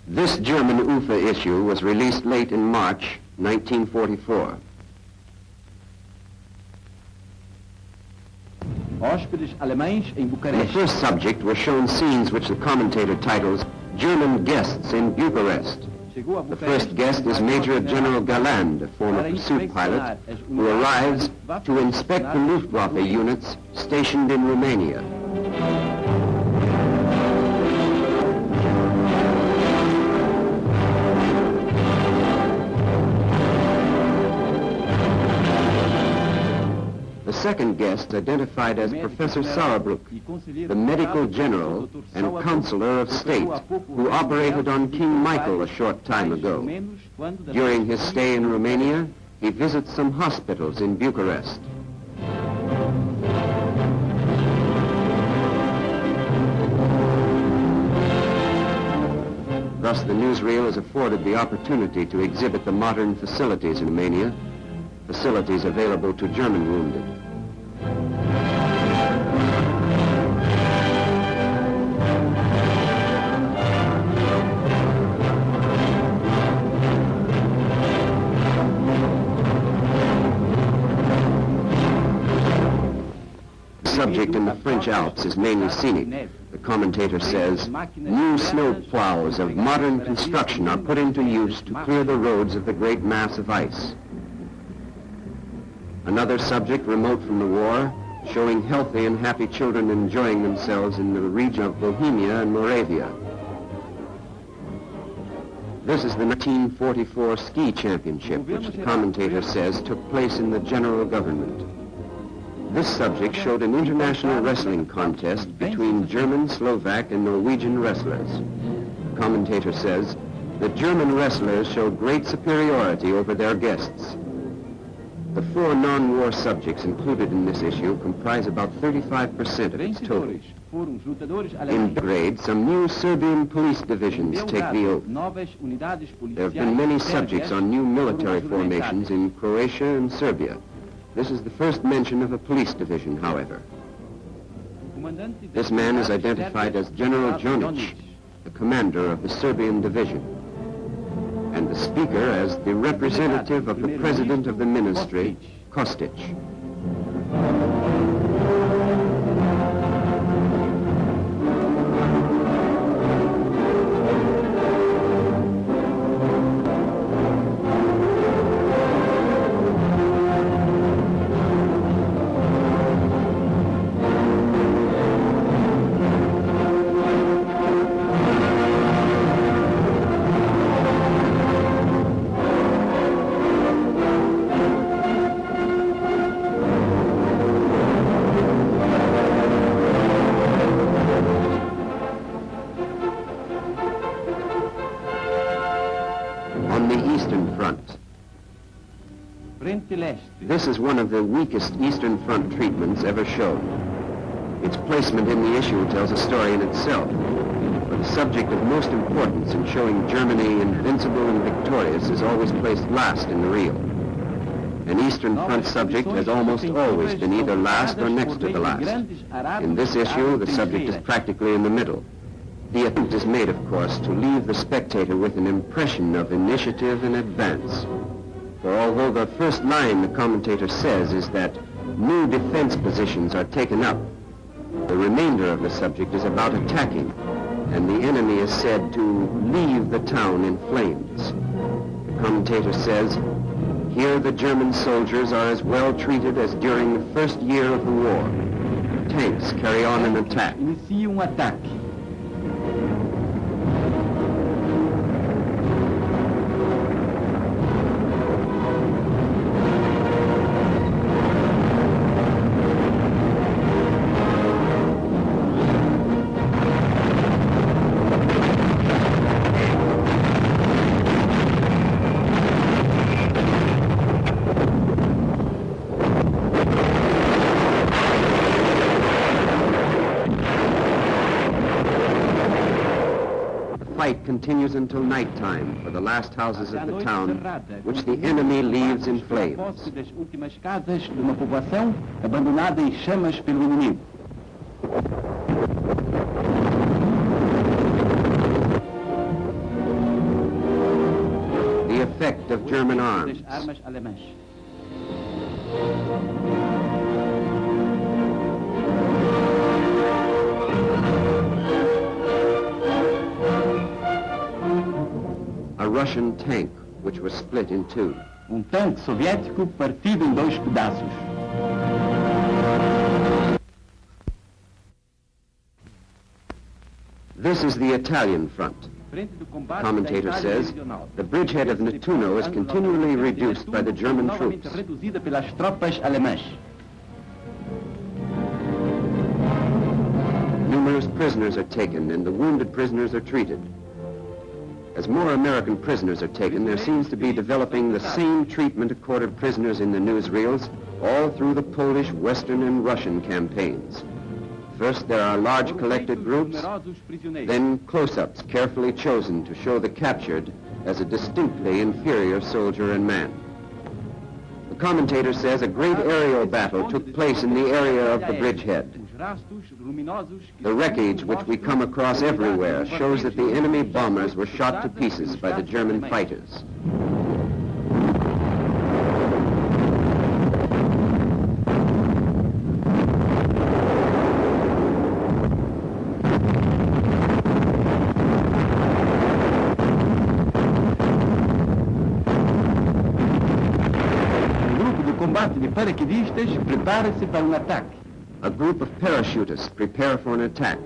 This German UFA issue was released late in March 1944. Hóspedes alemães em In the Bucareste. first subject were shown scenes which the commentator titles German Guests in Bucharest. Chegou a The Bucareste first guest is Major General Galland, a former pursuit pilot, who arrives to inspect the Luftwaffe units stationed in Romania. The second guest, identified as Professor Sauerbruch, the medical general and counselor of state who operated on King Michael a short time ago. During his stay in Romania, he visits some hospitals in Bucharest. Thus, the newsreel is afforded the opportunity to exhibit the modern facilities in Romania, facilities available to German wounded. The subject in the French Alps is mainly scenic. The commentator says, new snow plows of modern construction are put into use to clear the roads of the great mass of ice. Another subject remote from the war, showing healthy and happy children enjoying themselves in the region of Bohemia and Moravia. This is the 1944 ski championship, which the commentator says took place in the general government. This subject showed an international wrestling contest between German, Slovak, and Norwegian wrestlers. The commentator says the German wrestlers showed great superiority over their guests. The four non-war subjects included in this issue comprise about 35% of its total. In Belgrade, some new Serbian police divisions take the oath. There have been many subjects on new military formations in Croatia and Serbia. This is the first mention of a police division, however. This man is identified as General Jonic, the commander of the Serbian division, and the speaker as the representative of the president of the ministry, Kostic. This is one of the weakest Eastern Front treatments ever shown. Its placement in the issue tells a story in itself, but the subject of most importance in showing Germany invincible and victorious is always placed last in the reel. An Eastern Front subject has almost always been either last or next to the last. In this issue, the subject is practically in the middle. The attempt is made, of course, to leave the spectator with an impression of initiative and advance. For although the first line the commentator says is that new defense positions are taken up, the remainder of the subject is about attacking, and the enemy is said to leave the town in flames. The commentator says, here the German soldiers are as well treated as during the first year of the war. Tanks carry on an attack. Inicia ataque. Continues until nighttime for the last houses of the town, which the enemy leaves in flames. Últimas casas de uma povoação abandonada em chamas pelo inimigo. effect of German arms. Das armas alemãs. A Russian tank which was split in two. Tanque soviético partido em dois pedaços. This is the Italian front. Commentator says the bridgehead of Nettuno is continually reduced by the German troops. Reduzida pelas tropas alemãs. Numerous prisoners are taken and the wounded prisoners are treated. As more American prisoners are taken, there seems to be developing the same treatment accorded prisoners in the newsreels all through the Polish, Western, and Russian campaigns. First, there are large collected groups, then close-ups carefully chosen to show the captured as a distinctly inferior soldier and man. The commentator says a great aerial battle took place in the area of the bridgehead. The wreckage which we come across everywhere shows that the enemy bombers were shot to pieces by the German fighters. Combate de paraquedistas prepara-se para ataque. A group of parachutists prepare for an attack.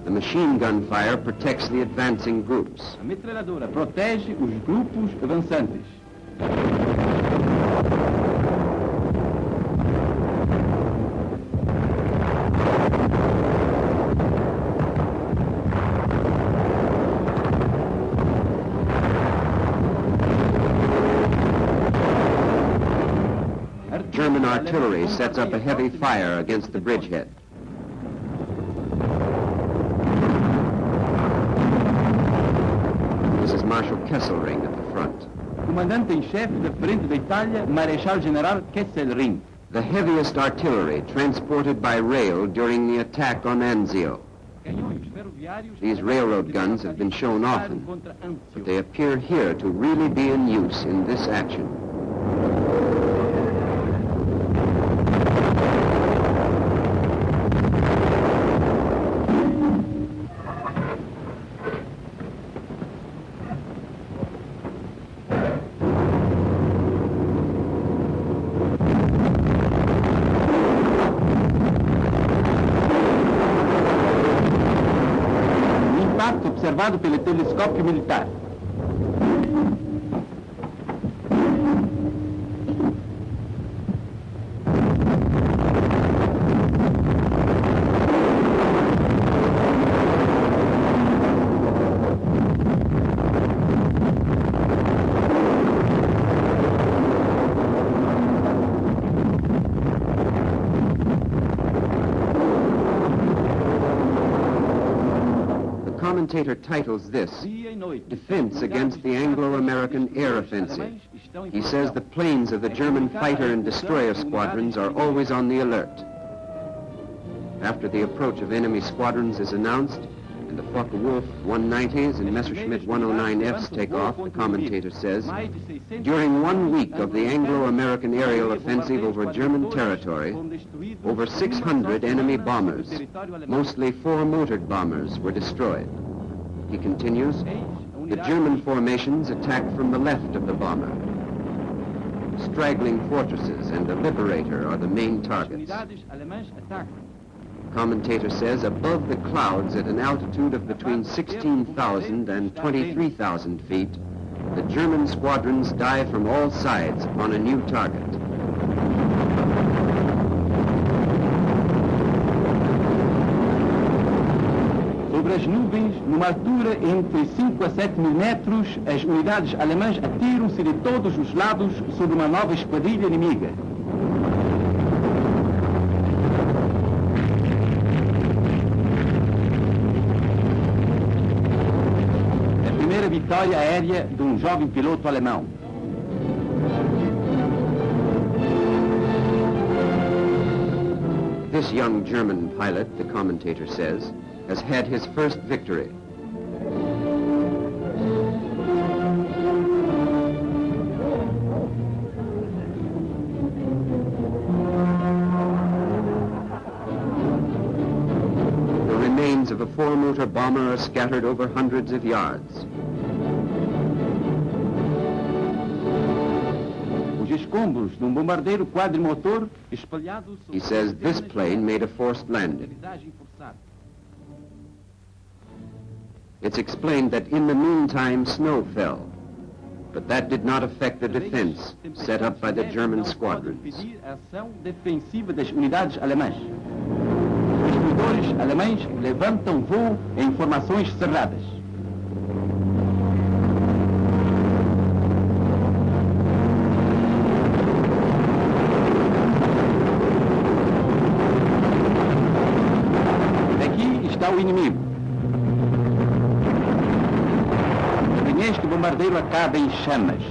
The machine gun fire protects the advancing groups. A metralhadora protege os grupos avançantes. German artillery sets up a heavy fire against the bridgehead. This is Marshal Kesselring at the front. Comandante em chefe da frente da Itália, Marechal General Kesselring. The heaviest artillery transported by rail during the attack on Anzio. These railroad guns have been shown often, but they appear here to really be in use in this action. Observado pelo telescópio militar. The commentator titles this, Defense Against the Anglo-American Air Offensive. He says the planes of the German fighter and destroyer squadrons are always on the alert. After the approach of enemy squadrons is announced, and the Focke-Wulf 190s and Messerschmitt 109Fs take off, the commentator says, during 1 week of the Anglo-American aerial offensive over German territory, over 600 enemy bombers, mostly four-motored bombers, were destroyed. He continues, the German formations attacked from the left of the bomber. Straggling fortresses and the Liberator are the main targets. Commentator says above the clouds at an altitude of between 16,000 and 23,000 feet, the German squadrons dive from all sides upon a new target. Sobre as nuvens, numa altura entre 5 a 7 mil metros, as unidades alemãs atiram-se de todos os lados sobre uma nova esquadrilha inimiga. A primeira vitória aérea de jovem piloto alemão. This young German pilot, the commentator says, has had his first victory. The remains of a four-motor bomber are scattered over hundreds of yards. Escombros de bombardeiro quadrimotor espalhados. He says this plane made a forced landing. It's explained that in the meantime snow fell, but that did not affect the defense set up by the German squadrons. A ação defensiva das unidades alemãs. Os motores alemães levantam voo em formações cerradas. O inimigo. Este bombardeiro acaba em chamas.